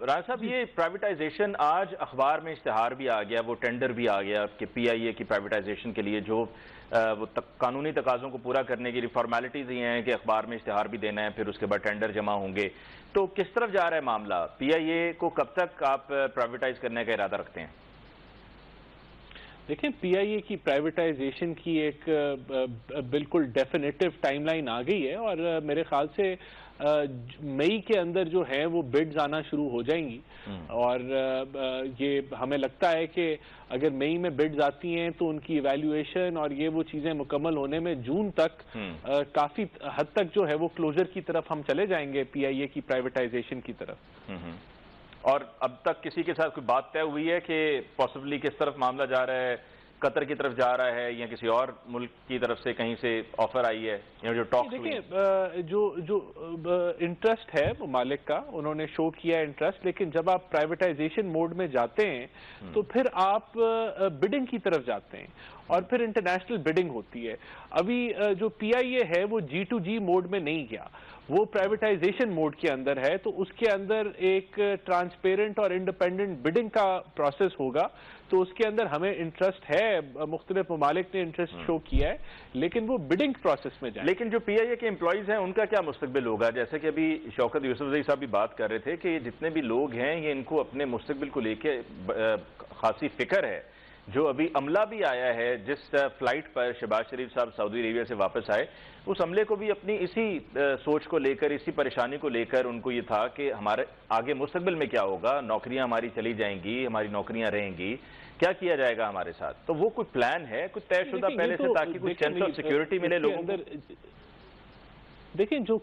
راز صاحب یہ پرائیویٹائزیشن آج اخبار میں اشتہار بھی آ گیا، وہ ٹینڈر بھی آ گیا کہ پی آئی اے کی پرائیویٹائزیشن کے لیے جو وہ قانونی تقاضوں کو پورا کرنے کی فارمیلٹیز یہ ہیں کہ اخبار میں اشتہار بھی دینا ہے، پھر اس کے بعد ٹینڈر جمع ہوں گے. تو کس طرف جا رہا ہے معاملہ؟ پی آئی اے کو کب تک آپ پرائیویٹائز کرنے کا ارادہ رکھتے ہیں؟ دیکھیں، پی آئی اے کی پرائیویٹائزیشن کی ایک بالکل ڈیفینیٹو ٹائم لائن آ گئی ہے، اور میرے خیال سے مئی کے اندر جو ہے وہ بڈز آنا شروع ہو جائیں گی. اور یہ ہمیں لگتا ہے کہ اگر مئی میں بڈز آتی ہیں تو ان کی ایویلیویشن اور یہ وہ چیزیں مکمل ہونے میں جون تک کافی حد تک جو ہے وہ کلوزر کی طرف ہم چلے جائیں گے، پی آئی اے کی پرائیویٹائزیشن کی طرف. اور اب تک کسی کے ساتھ کوئی بات طے ہوئی ہے کہ پاسبلی کس طرف معاملہ جا رہا ہے؟ قطر کی طرف جا رہا ہے یا کسی اور ملک کی طرف سے کہیں سے آفر آئی ہے یا جو ٹاکس ہوئی ہیں؟ دیکھیں، جو انٹرسٹ ہے ممالک کا، انہوں نے شو کیا ہے انٹرسٹ، لیکن جب آپ پرائیویٹائزیشن موڈ میں جاتے ہیں تو پھر آپ بڈنگ کی طرف جاتے ہیں اور پھر انٹرنیشنل بڈنگ ہوتی ہے. ابھی جو پی آئی اے ہے وہ جی ٹو جی موڈ میں نہیں گیا، وہ پرائیویٹائزیشن موڈ کے اندر ہے، تو اس کے اندر ایک ٹرانسپیرنٹ اور انڈیپینڈنٹ بڈنگ کا پروسیس ہوگا. تو اس کے اندر ہمیں انٹرسٹ ہے، مختلف ممالک نے انٹرسٹ شو کیا ہے، لیکن وہ بڈنگ پروسیس میں جائیں. لیکن جو پی آئی اے کے امپلائیز ہیں ان کا کیا مستقبل ہوگا؟ جیسے کہ ابھی شوکت یوسفزئی صاحب بھی بات کر رہے تھے کہ جتنے بھی لوگ ہیں یہ ان کو اپنے مستقبل کو لے کے خاصی فکر ہے. جو ابھی عملہ بھی آیا ہے جس فلائٹ پر شہباز شریف صاحب سعودی عربیہ سے واپس آئے، اس عملے کو بھی اپنی اسی سوچ کو لے کر، اسی پریشانی کو لے کر ان کو یہ تھا کہ ہمارے آگے مستقبل میں کیا ہوگا، نوکریاں ہماری چلی جائیں گی، ہماری نوکریاں رہیں گی، کیا کیا جائے گا ہمارے ساتھ. تو وہ کوئی پلان ہے کوئی طے شدہ پہلے سے تاکہ کوئی سینس آف سیکیورٹی ملے لوگوں کو؟ دیکھیں، جو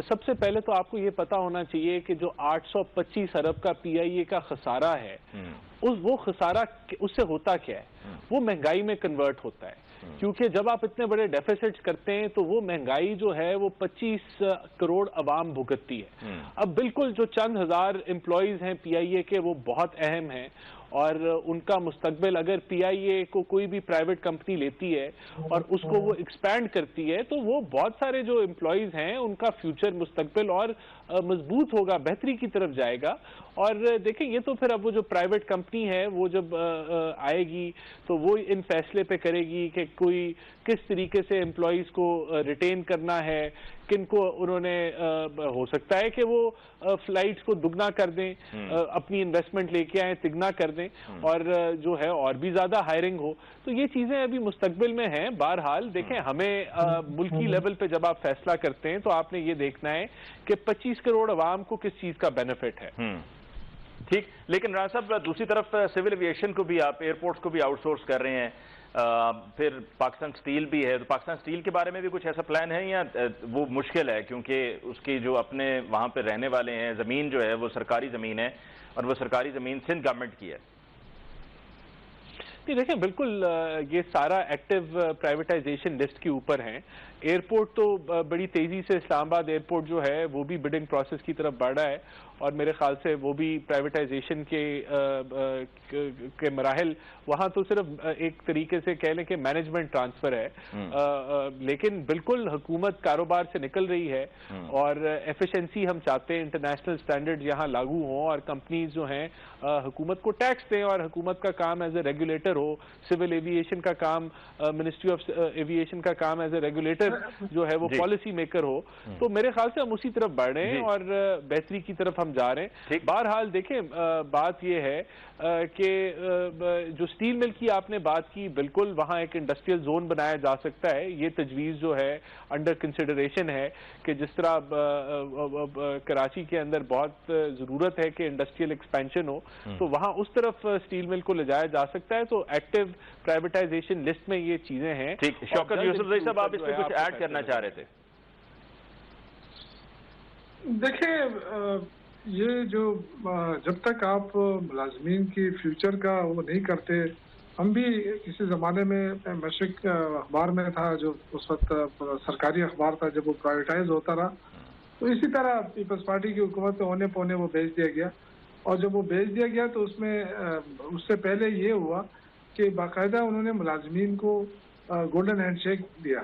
سب سے پہلے تو آپ کو یہ پتا ہونا چاہیے کہ جو 825 ارب کا پی آئی اے کا خسارہ ہے، وہ خسارہ اس سے ہوتا کیا ہے؟ وہ مہنگائی میں کنورٹ ہوتا ہے. کیونکہ جب آپ اتنے بڑے ڈیفیسٹس کرتے ہیں تو وہ مہنگائی جو ہے وہ 25 کروڑ عوام بھگتتی ہے. اب بالکل جو چند ہزار امپلائیز ہیں پی آئی اے کے وہ بہت اہم ہیں، اور ان کا مستقبل اگر پی آئی اے کو کوئی بھی پرائیویٹ کمپنی لیتی ہے اور اس کو وہ ایکسپینڈ کرتی ہے تو وہ بہت سارے جو امپلائیز ہیں ان کا فیوچر مستقبل اور مضبوط ہوگا، بہتری کی طرف جائے گا. اور دیکھیں، یہ تو پھر اب وہ جو پرائیویٹ کمپنی ہے وہ جب آئے گی تو وہ ان فیصلے پہ کرے گی کہ کوئی کس طریقے سے امپلائیز کو ریٹین کرنا ہے، کن کو انہوں نے ہو سکتا ہے کہ وہ فلائٹس کو دگنا کر دیں، اپنی انویسٹمنٹ لے کے آئیں تگنا کر دیں، اور جو ہے اور بھی زیادہ ہائرنگ ہو. تو یہ چیزیں ابھی مستقبل میں ہیں. بہرحال دیکھیں، ہمیں ملکی لیول پہ جب آپ فیصلہ کرتے ہیں تو آپ نے یہ دیکھنا ہے کہ 25 کروڑ عوام کو کس چیز کا بینیفٹ ہے. ٹھیک، لیکن رانا صاحب دوسری طرف سول ایویشن کو بھی آپ ایئرپورٹس کو بھی آؤٹ سورس کر رہے ہیں، پھر پاکستان سٹیل بھی ہے. تو پاکستان سٹیل کے بارے میں بھی کچھ ایسا پلان ہے یا وہ مشکل ہے کیونکہ اس کی جو اپنے وہاں پہ رہنے والے ہیں، زمین جو ہے وہ سرکاری زمین ہے اور وہ سرکاری زمین سندھ گورنمنٹ کی ہے؟ دیکھیں، بالکل یہ سارا ایکٹیو پرائیویٹائزیشن لسٹ کے اوپر ہیں. ایئرپورٹ تو بڑی تیزی سے اسلام آباد ایئرپورٹ جو ہے وہ بھی بڈنگ پروسیس کی طرف بڑھ رہا ہے، اور میرے خیال سے وہ بھی پرائیویٹائزیشن کے مراحل، وہاں تو صرف ایک طریقے سے کہہ لیں کہ مینجمنٹ ٹرانسفر ہے. لیکن بالکل حکومت کاروبار سے نکل رہی ہے اور ایفیشنسی ہم چاہتے ہیں، انٹرنیشنل سٹینڈرڈ یہاں لاگو ہوں اور کمپنیز جو ہیں حکومت کو ٹیکس دیں، اور حکومت کا کام ایز اے ریگولیٹر ہو، سول ایویشن کا کام، منسٹری آف ایویشن کا کام ایز اے ریگولیٹر جو ہے وہ پالیسی میکر ہو. تو میرے خیال سے ہم اسی طرف بڑھ رہے ہیں اور بہتری کی طرف ہم جا رہے ہیں. بہرحال دیکھیں، بات یہ ہے کہ جو سٹیل مل کی آپ نے بات کی، بالکل وہاں ایک انڈسٹریل زون بنایا جا سکتا ہے. یہ تجویز جو ہے انڈر کنسیڈریشن ہے کہ جس طرح کراچی کے اندر بہت ضرورت ہے کہ انڈسٹریل ایکسپینشن ہو، تو وہاں اس طرف سٹیل مل کو لے جایا جا سکتا ہے. تو ایکٹیو پرائیویٹائزیشن لسٹ میں یہ چیزیں ہیں. ٹھیک، شوکت یوسفزئی صاحب آپ اس پہ کچھ ایڈ کرنا چاہ رہے تھے؟ دیکھیں، یہ جو جب تک آپ ملازمین کی فیوچر کا وہ نہیں کرتے، ہم بھی کسی زمانے میں مشرق اخبار میں تھا جو اس وقت سرکاری اخبار تھا، جب وہ پرائیویٹائز ہوتا رہا تو اسی طرح پیپلز پارٹی کی حکومت میں ہونے پونے وہ بیچ دیا گیا. اور جب وہ بیچ دیا گیا تو اس میں اس سے پہلے یہ ہوا کہ باقاعدہ انہوں نے ملازمین کو گولڈن ہینڈ شیک دیا.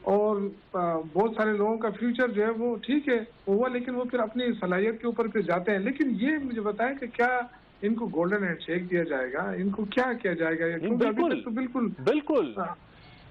اور بہت سارے لوگوں کا فیوچر جو ہے وہ ٹھیک ہے ہوا، لیکن وہ پھر اپنی صلاحیت کے اوپر پھر جاتے ہیں. لیکن یہ مجھے بتائیں کہ کیا ان کو گولڈن ہینڈ شیک دیا جائے گا؟ ان کو کیا کیا جائے گا؟ کیونکہ ابھی تک تو بالکل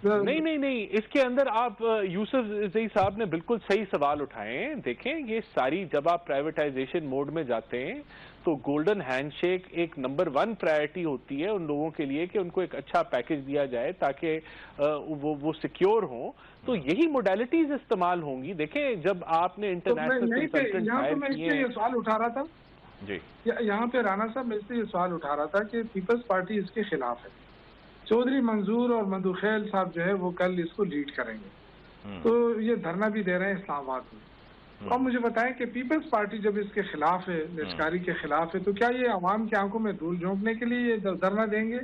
نہیں اس کے اندر آپ یوسف زئی صاحب نے بالکل صحیح سوال اٹھائے ہیں. دیکھیں یہ ساری جب آپ پرائیویٹائزیشن موڈ میں جاتے ہیں تو گولڈن ہینڈ شیک ایک نمبر 1 پرائرٹی ہوتی ہے ان لوگوں کے لیے کہ ان کو ایک اچھا پیکج دیا جائے تاکہ وہ سیکیور ہوں. تو یہی موڈیلٹیز استعمال ہوں گی. دیکھیں جب آپ نے انٹرنیشنل یہاں پہ میں یہ سوال اٹھا رہا تھا جی، یہاں پہ رانا صاحب میں سے یہ سوال اٹھا رہا تھا کہ پیپلز پارٹی اس کے خلاف ہے. چودھری منظور اور مندوخیل صاحب جو ہے وہ کل اس کو لیڈ کریں گے، تو یہ دھرنا بھی دے رہے ہیں اسلام آباد میں. اب مجھے بتائیں کہ پیپلز پارٹی جب اس کے خلاف ہے، لشکاری کے خلاف ہے، تو کیا یہ عوام کی آنکھوں میں دھول جھونکنے کے لیے یہ دھرنا دیں گے،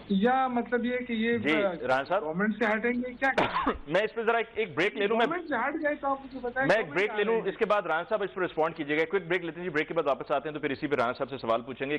یا مطلب یہ کہ یہ گورنمنٹ سے ہٹیں گے؟ کیا میں اس پہ ذرا ایک بریک لے لوں. گورنمنٹ سے ہٹ گئے تو آپ مجھے بتائیں. میں ایک بریک لے لوں، اس کے بعد رانا صاحب اس پر رسپونڈ کیجیے گا. کوئک بریک لیتے ہیں جی. بریک کے بعد واپس آتے ہیں تو پھر اسی پہ رانا صاحب سے سوال پوچھیں گے.